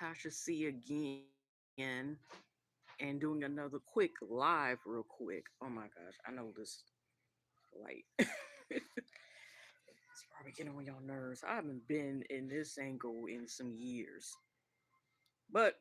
Tasha C again and doing another quick live real quick. Oh my gosh, I know this like it's probably getting on y'all nerves. I haven't been in this angle in some years. But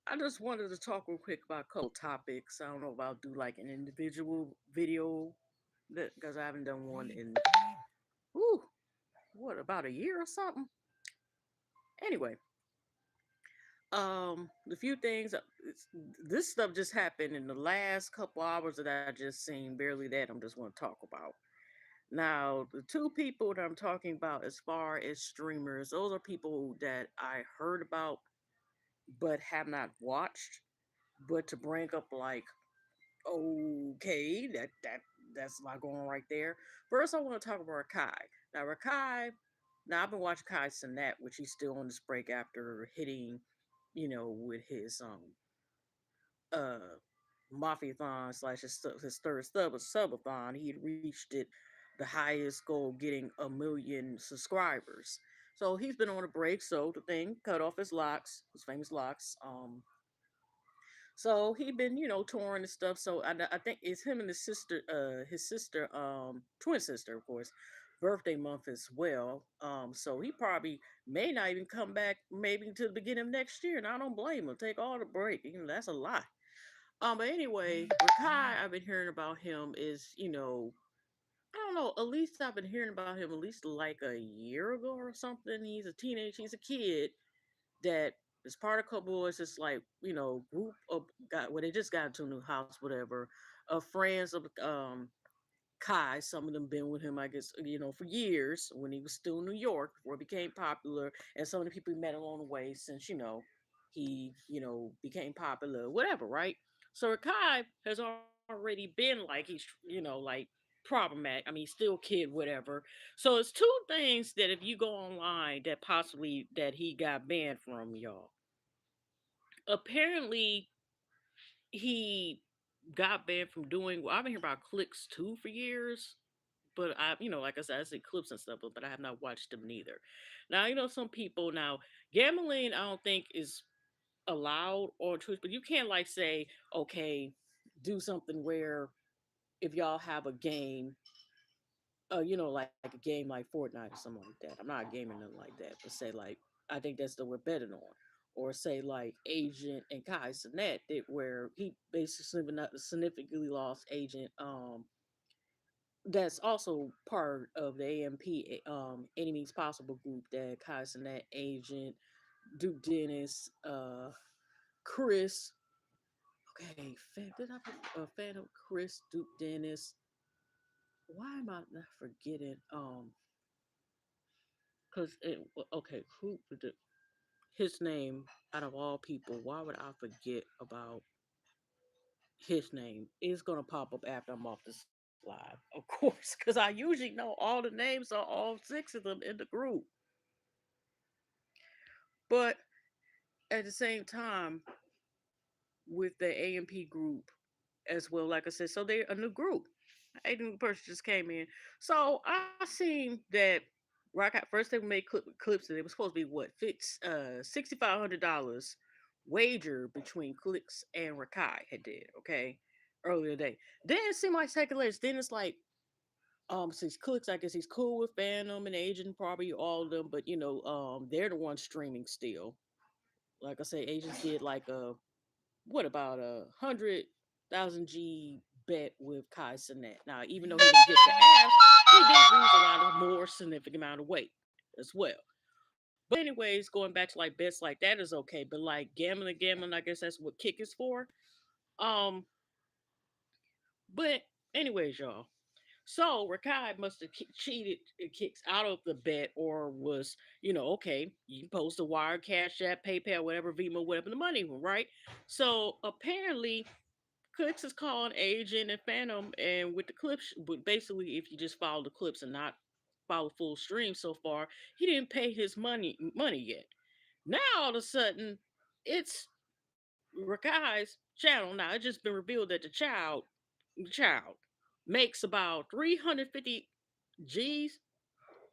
I just wanted to talk real quick about a couple topics. I don't know if I'll do like an individual video because I haven't done one in whew, what about a year or something. Anyway, the few things this stuff just happened in the last couple hours that I just seen. Barely that I'm just want to talk about. Now, the two people that I'm talking about as far as streamers, those are people that I heard about but have not watched. But to bring up like, okay, that's a lot going on right there. First, I want to talk about Rakai. Now, Rakai. Now I've been watching Kai Sinat, which he's still on this break after hitting, with his uh Mafiathon slash his third subathon. He had reached the highest goal, getting 1 million subscribers. So he's been on a break. So the thing cut off his locks, his famous locks. So he been, touring and stuff. So I think it's him and his sister, twin sister, of course, birthday month as well. So he probably may not even come back maybe to the beginning of next year. And I don't blame him. Take all the break. That's a lot. But anyway, Rakai, I've been hearing about him is, I don't know, at least I've been hearing about him at least like a year ago or something. He's a kid that is part of couple boys. It's like group of got well, they just got into a new house, whatever. Of friends of Kai. Some of them been with him, I guess, for years when he was still in New York before he became popular, and some of the people he met along the way since he became popular, whatever, right? So Kai has already been like he's like problematic. I mean, he's still a kid, whatever. So it's two things that if you go online that possibly that he got banned from, y'all. Apparently, he got banned from doing. Well, I've been hearing about clicks too for years, but like I said, I see clips and stuff, but I have not watched them neither. Now, some people now gambling. I don't think is allowed on Twitch, but you can't like say, okay, do something where if y'all have a game, like a game like Fortnite or something like that. I'm not gaming nothing like that, but say like I think that's the we're betting on, or say like Agent and Kai Sinet that where he basically not significantly lost Agent. That's also part of the AMP Enemies Possible group that Kai Sinet, Agent, Duke Dennis, Chris. Okay, did I put a fan of Chris, Duke Dennis? Why am I not forgetting? Cause okay, who his name out of all people? Why would I forget about his name? It's gonna pop up after I'm off this live, of course, because I usually know all the names of all six of them in the group. But at the same time, with the AMP group as well, like I said, so they're a new group. A new person just came in. So I seen that first they made clips and it was supposed to be what $6,500 wager between Clicks and Rakai had did, okay, earlier today. Then it seemed like second layers. Then it's like since Clicks, I guess he's cool with Phantom and Agent, probably all of them, but they're the ones streaming still. Like I say, Agents did like what about 100,000 G bet with Kai Sinet. Now, even though he didn't get the abs, he did lose a lot of more significant amount of weight as well. But anyways, going back to like bets like that is okay, but like gambling, I guess that's what kick is for. Um, but anyways, y'all. So Rakai must have cheated kicks out of the bet or was, okay, you post a wire, cash app, PayPal, whatever, Venmo, whatever the money was, right? So apparently Clicks is calling Agent and Phantom, and with the clips, but basically, if you just follow the clips and not follow full stream so far, he didn't pay his money yet. Now all of a sudden, it's Rakai's channel. Now it's just been revealed that the child makes about 350 G's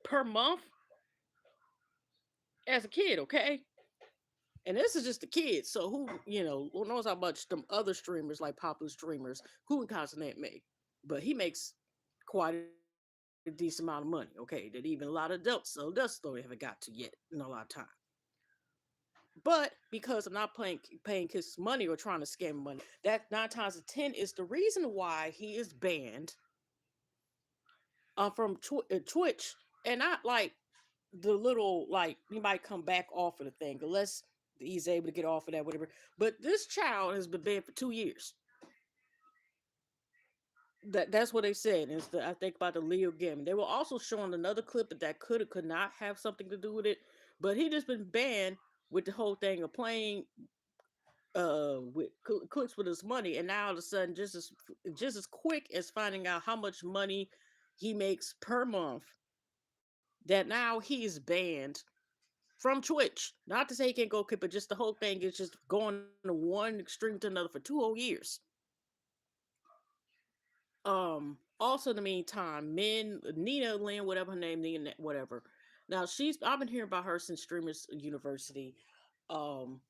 per month as a kid. Okay, And this is just the kids. So who knows how much them other streamers like popular streamers who and Consonant make. But he makes quite a decent amount of money, okay, that even a lot of adults so adults don't haven't got to yet in a lot of time. But because I'm not paying kids money or trying to scam money, that 9 times 10 is the reason why he is banned from Twitch, and not like the little like he might come back off of the thing unless he's able to get off of that whatever. But this child has been banned for 2 years. That's what they said. I think about the Leo game. They were also showing another clip that could not have something to do with it, but he just been banned with the whole thing of playing with clicks with his money, and now all of a sudden just as quick as finding out how much money he makes per month, that now he's banned from Twitch. Not to say he can't go quit, but just the whole thing is just going to one extreme to another for 2 whole years. Also in the meantime, Nina Lynn, whatever her name, Nina, whatever. Now I've been hearing about her since Streamers University, um,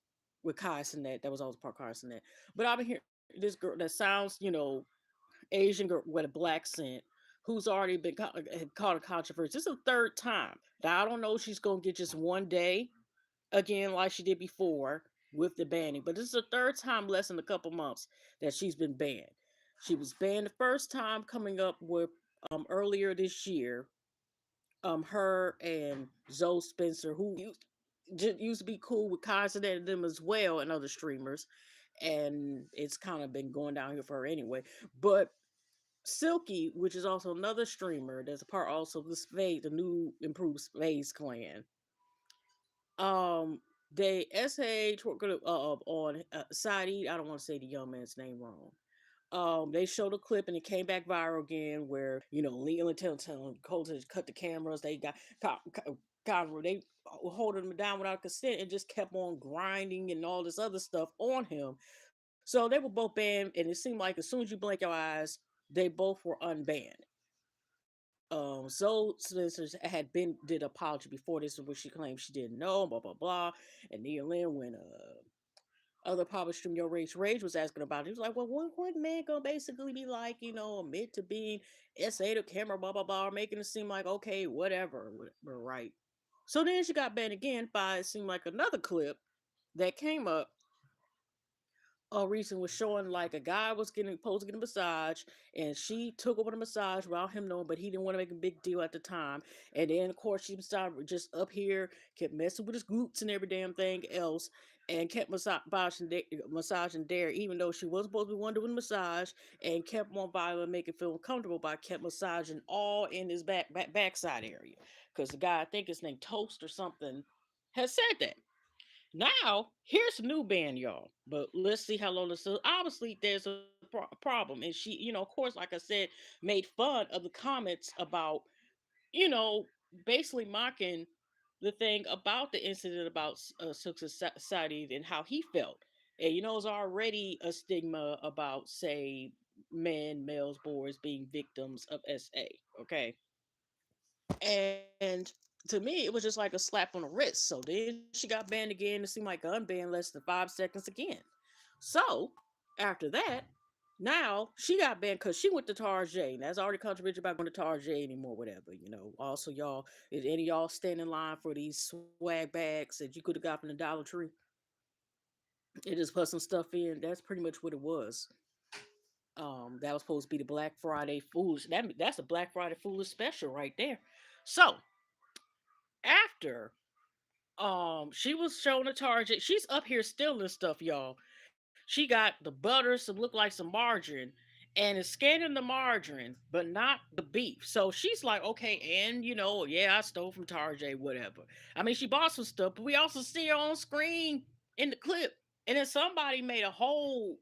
with Kai Sinet. That was always part Kai Sinet. But I've been hearing this girl that sounds, Asian girl with a black scent, who's already been caught a controversy. This is the third time. Now I don't know if she's gonna get just one day again like she did before with the banning. But this is the third time less than a couple months that she's been banned. She was banned the first time coming up with earlier this year. Her and Zoe Spencer, who used to be cool with Kaiser and them as well, and other streamers, and it's kind of been going down here for her anyway. But Silky, which is also another streamer, that's a part also of the Spade, the new improved Spades clan. Um, they SH on Saeed. I don't want to say the young man's name wrong. They showed a clip and it came back viral again, where Leland telling Cole to cut the cameras. They they were holding him down without consent and just kept on grinding and all this other stuff on him. So they were both banned, and it seemed like as soon as you blink your eyes, they both were unbanned. Zoe Spencer had been did apology before this, which she claimed she didn't know, blah blah blah. And Nia Lynn, when other published stream Your Rage was asking about it, he was like, well, what man gonna basically be like, admit to being SA to camera, blah blah blah, making it seem like okay, whatever, right? So then she got banned again by it seemed like another clip that came up recent was showing like a guy was getting supposed to get a massage, and she took over the massage without him knowing, but he didn't want to make a big deal at the time. And then of course she started just up here, kept messing with his glutes and every damn thing else, and kept massaging there, even though she wasn't supposed to be one doing the massage, and kept on violent, making feel uncomfortable by kept massaging all in his backside area. Because the guy, I think his name Toast or something, has said that. Now, here's a new band, y'all. But let's see how long this is. Obviously, there's a problem. And she, of course, like I said, made fun of the comments about, you know, basically mocking the thing about the incident about Society and how he felt. And, it's already a stigma about, say, men, males, boys being victims of SA. Okay. And to me, it was just like a slap on the wrist. So then she got banned again. It seemed like unbanned less than 5 seconds again. So after that, now she got banned because she went to Tarjay. And that's already controversial about going to Tarjay anymore, whatever. Also, y'all, is any of y'all stand in line for these swag bags that you could have got from the Dollar Tree? It just put some stuff in. That's pretty much what it was. That was supposed to be the Black Friday Foolish. That's a Black Friday Foolish special right there. So after she was showing the Target. She's up here stealing stuff, y'all. She got the butter, some look like some margarine, and is scanning the margarine, but not the beef. So she's like, okay, and yeah, I stole from Target, whatever. I mean, she bought some stuff, but we also see her on screen in the clip. And then somebody made a whole,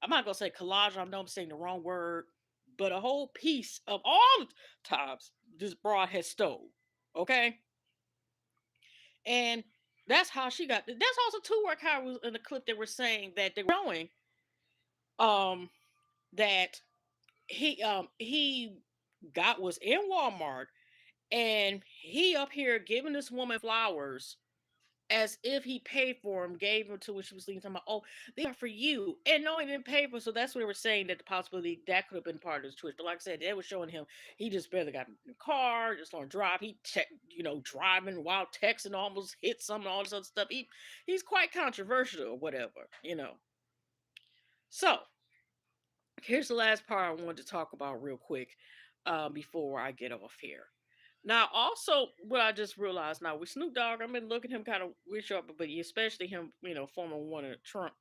I'm not gonna say collage, I know I'm saying the wrong word, but a whole piece of all the times this broad has stole. Okay? And that's how she got. That's also two work how was in the clip they were saying that they were showing um that he got was in Walmart, and he up here giving this woman flowers as if he paid for them, gave them to when she was leaving, talking about, oh, these are for you. And no, he didn't pay for them. So that's what they were saying, that the possibility that could have been part of the twist. But like I said, they were showing him he just barely got in the car, just on drive. Driving while texting, almost hit something, all this other stuff. He's quite controversial or whatever. So here's the last part I wanted to talk about real quick before I get off here. Now, also, what I just realized now with Snoop Dogg, I've been looking at him kind of weird, but especially him, forming one of Trump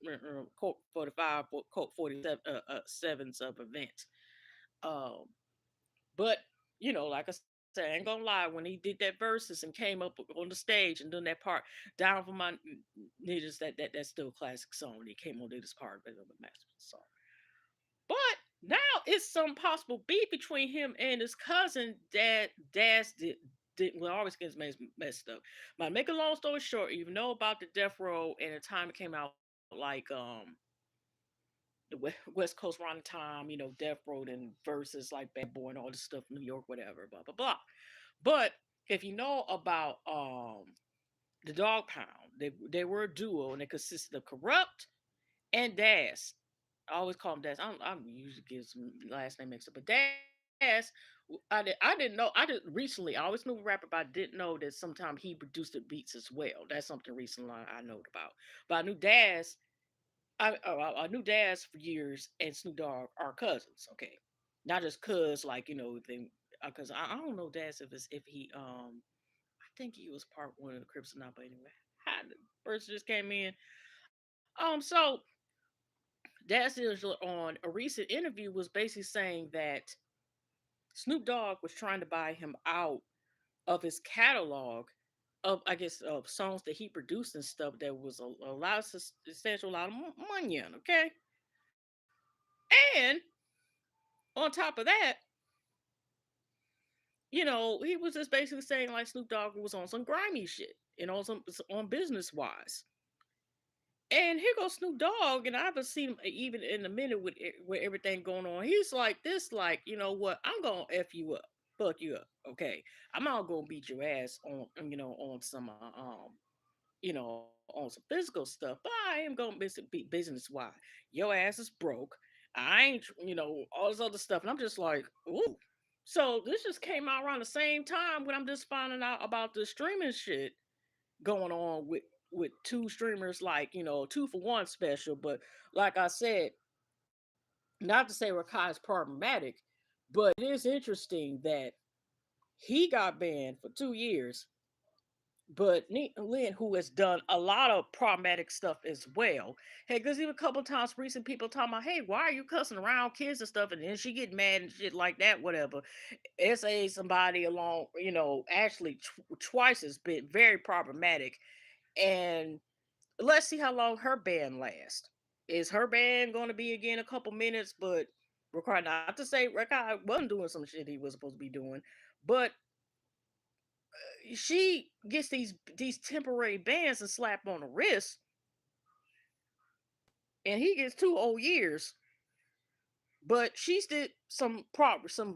Colt 45, Colt 47 sevens of events. Um, but like I said, I ain't gonna lie, when he did that verses and came up on the stage and doing that part, "Down for My Niggas," that's still a classic song. When he came on, did this part of the master song. But now it's some possible beef between him and his cousin. Dad's did well, always gets messed up. But make a long story short, you know about the death row and the time it came out, like the West Coast around the time, death row and versus like Bad Boy and all this stuff, New York, whatever, blah blah blah. But if you know about the Dog Pound, they were a duo and they consisted of Corrupt and Das. I always call him Das. I usually give some last name mixed up, but Das, I didn't know. I did recently. I always knew a rapper, but I didn't know that sometimes he produced the beats as well. That's something recently I know about. But I knew Das. I knew Das for years, and Snoop Dogg are cousins. Okay, not just cuz like they because I don't know Das if he I think he was part one of the Crips or not. But anyway, the person just came in. So Das on a recent interview was basically saying that Snoop Dogg was trying to buy him out of his catalog of, I guess, of songs that he produced and stuff that was a lot of substantial, a lot of money in. Okay, and on top of that, he was just basically saying like Snoop Dogg was on some grimy shit and on business wise. And here goes Snoop Dogg, and I haven't seen him even in a minute with everything going on. He's like this, like, you know what? I'm gonna f you up, fuck you up, okay? I'm not gonna beat your ass on, on some, on some physical stuff, but I am gonna be business wise. Your ass is broke. I ain't, all this other stuff, and I'm just like, ooh. So this just came out around the same time when I'm just finding out about the streaming shit going on with two streamers, like 2 for 1 special. But like I said, not to say Rakai is problematic, but it is interesting that he got banned for 2 years. But Lynn, who has done a lot of problematic stuff as well, hey, because even a couple of times recent people talking about, hey, why are you cussing around kids and stuff, and then she get mad and shit like that, whatever. SA somebody along, actually twice has been very problematic, and let's see how long her ban lasts. Is her ban going to be again a couple minutes? But required, not to say Rakai wasn't doing some shit he was supposed to be doing, but she gets these temporary bans and slap on the wrist, and he gets 2 whole years. But she's did some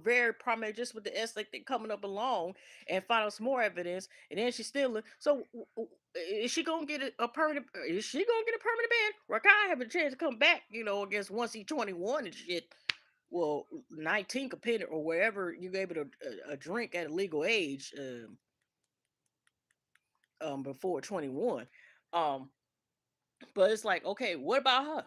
very problematic just with the S like they coming up along and find out some more evidence, and then she's still so. Is she gonna get a permanent? Is she gonna get a permanent ban? Rakai have a chance to come back, against once he's 21 and shit. Well, 19 competitor or wherever you're able to drink at a legal age, before 21. Um, but it's like, okay, what about her?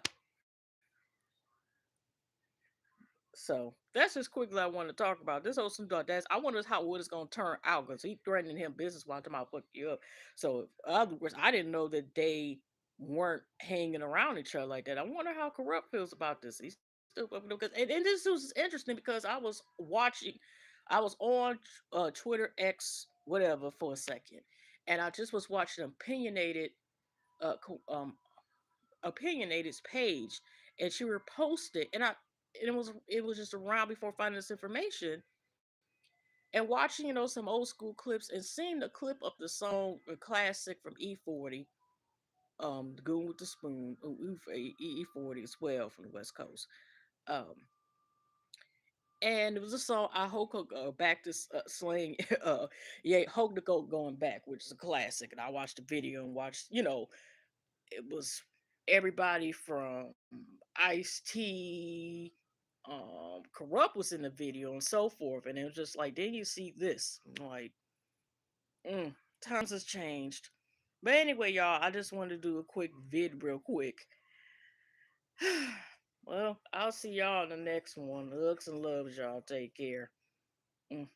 So that's just quickly I want to talk about this whole Snoop Dogg. That's I wonder how what it's gonna turn out because he threatening him business while talking about fuck you up. So in other words, I didn't know that they weren't hanging around each other like that. I wonder how Corrupt feels about this. He's still because and this was interesting because I was watching, I was on Twitter X whatever for a second, and I just was watching uh, um opinionated's page, and she reposted, and it was just around before finding this information and watching some old school clips and seeing the clip of the song a classic from E40, the Goon with the Spoon, E40 as well from the West Coast. um And it was a song I Hope back to slang. Yeah, Hope to Go going back, which is a classic. And I watched the video and watched, it was everybody from Ice T, Corrupt was in the video and so forth. And it was just like, then you see this. I'm like, mm, times has changed. But anyway, y'all, I just wanted to do a quick vid real quick. Well, I'll see y'all in the next one. Looks and loves, y'all. Take care. Mm.